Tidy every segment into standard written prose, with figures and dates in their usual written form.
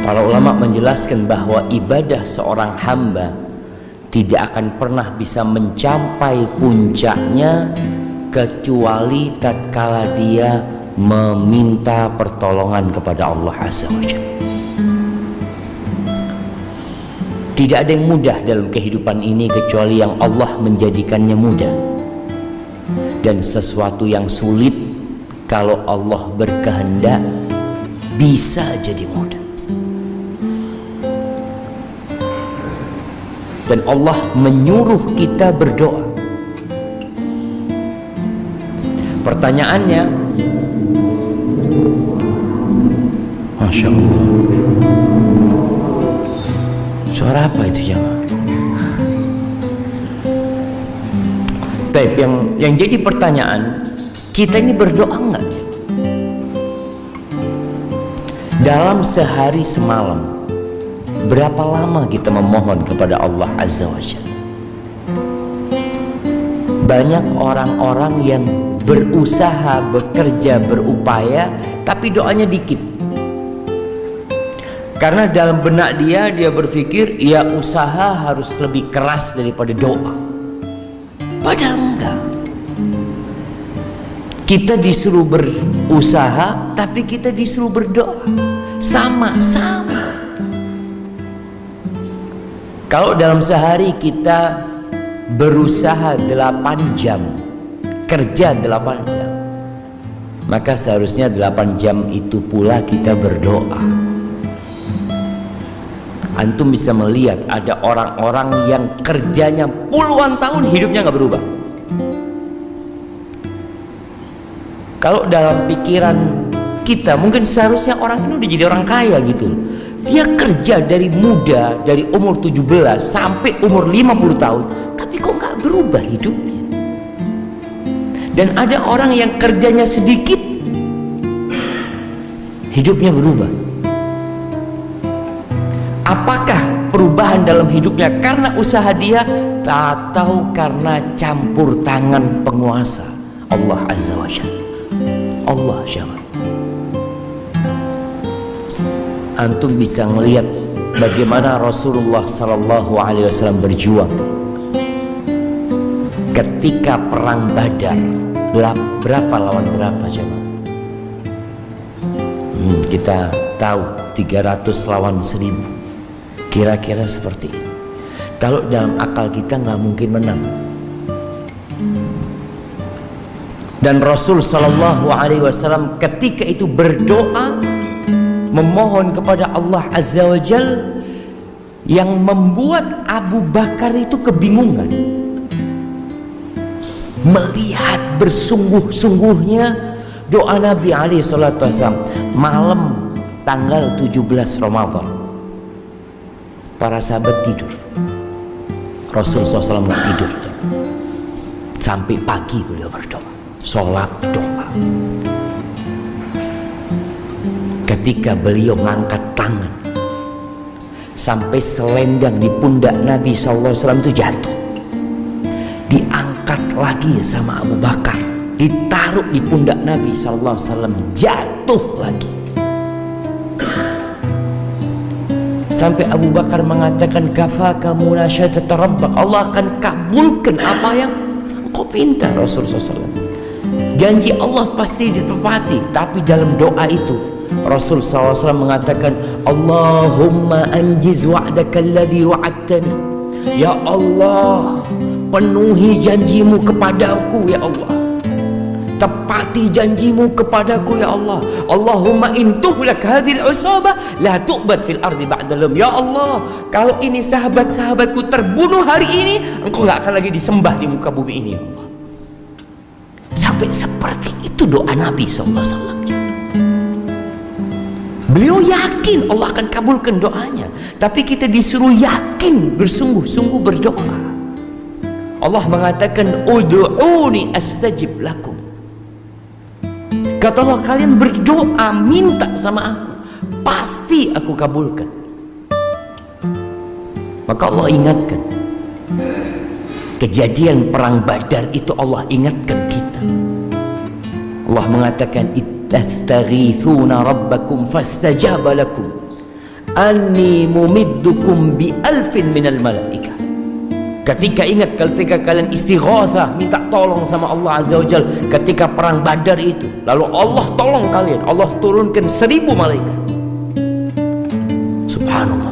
Para ulama menjelaskan bahwa ibadah seorang hamba tidak akan pernah bisa mencapai puncaknya kecuali tatkala dia meminta pertolongan kepada Allah Azza wa Jalla. Tidak ada yang mudah dalam kehidupan ini kecuali yang Allah menjadikannya mudah. Dan sesuatu yang sulit kalau Allah berkehendak bisa jadi mudah. Dan Allah menyuruh kita berdoa. Pertanyaannya, Masya Allah, suara apa itu jemaah? Taib, yang jadi pertanyaan, kita ini berdoa enggak? Dalam sehari semalam berapa lama kita memohon kepada Allah Azza wa Jalla? Banyak orang-orang yang berusaha, bekerja, berupaya, tapi doanya dikit. Karena dalam benak dia berpikir, ya usaha harus lebih keras daripada doa. Padahal enggak. Kita disuruh berusaha, tapi kita disuruh berdoa. Sama-sama. Kalau dalam sehari kita berusaha 8 jam, kerja 8 jam, maka seharusnya 8 jam itu pula kita berdoa. Antum bisa melihat ada orang-orang yang kerjanya puluhan tahun hidupnya nggak berubah. Kalau dalam pikiran kita mungkin seharusnya orang ini udah jadi orang kaya gitu. Dia kerja dari muda, dari umur 17 sampai umur 50 tahun, tapi kok nggak berubah hidupnya. Dan ada orang yang kerjanya sedikit, hidupnya berubah. Apakah perubahan dalam hidupnya karena usaha dia, atau karena campur tangan penguasa Allah Azza wa Jalla? Allah Jalla. Antum bisa melihat bagaimana Rasulullah Sallallahu Alaihi Wasallam berjuang ketika perang Badar. Berapa lawan berapa coba? Kita tahu 300 lawan 1000. Kira-kira seperti itu. Kalau dalam akal kita nggak mungkin menang. Dan Rasul Sallallahu Alaihi Wasallam ketika itu berdoa, memohon kepada Allah Azza wa Jal, yang membuat Abu Bakar itu kebingungan. Melihat bersungguh-sungguhnya doa Nabi alaihi salatu wasallam malam tanggal 17 Ramadan. Para sahabat tidur. Rasul SAW nggak tidur. Sampai pagi beliau berdoa. Sholat doa. Ketika beliau mengangkat tangan, sampai selendang di pundak Nabi SAW itu jatuh. Diangkat lagi sama Abu Bakar, ditaruh di pundak Nabi SAW, jatuh lagi. Sampai Abu Bakar mengatakan, kafaka munasyatata rabbak, Allah akan kabulkan apa yang engkau pinta. Rasulullah SAW, janji Allah pasti ditepati. Tapi dalam doa itu Rasul SAW mengatakan, Allahumma anjiz wa'daka alladhi wa'adtani. Ya Allah, penuhi janjimu kepadaku ya Allah, tepati janjimu kepadaku ya Allah. Allahumma intuhlak hadhil usabah la tu'bad fil ardi ba'dalum. Ya Allah, kalau ini sahabat-sahabatku terbunuh hari ini, engkau gak akan lagi disembah di muka bumi ini ya Allah. Sampai seperti itu doa Nabi SAW. Beliau yakin Allah akan kabulkan doanya, tapi kita disuruh yakin, bersungguh-sungguh berdoa. Allah mengatakan, ud'uni astajib lakum. Kata Allah, kalian berdoa, minta sama aku, pasti aku kabulkan. Maka Allah ingatkan kejadian perang Badar itu, Allah ingatkan kita. Allah mengatakan, tastaghithuna rabbakum fastajaba lakum anni mumiddukum bi alfin minal malaika. Ketika ingat, ketika kalian istighatsah, minta tolong sama Allah Azza wa Jalla ketika perang Badar itu, lalu Allah tolong kalian, Allah turunkan 1000 malaikat. Subhanallah.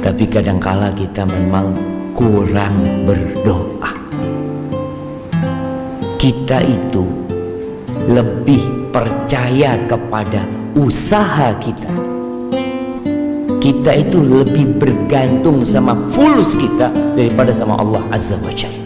Tapi kadangkala kita memang kurang berdoa. Kita itu lebih percaya kepada usaha kita. Kita itu lebih bergantung sama fulus kita daripada sama Allah Azza wa Jalla.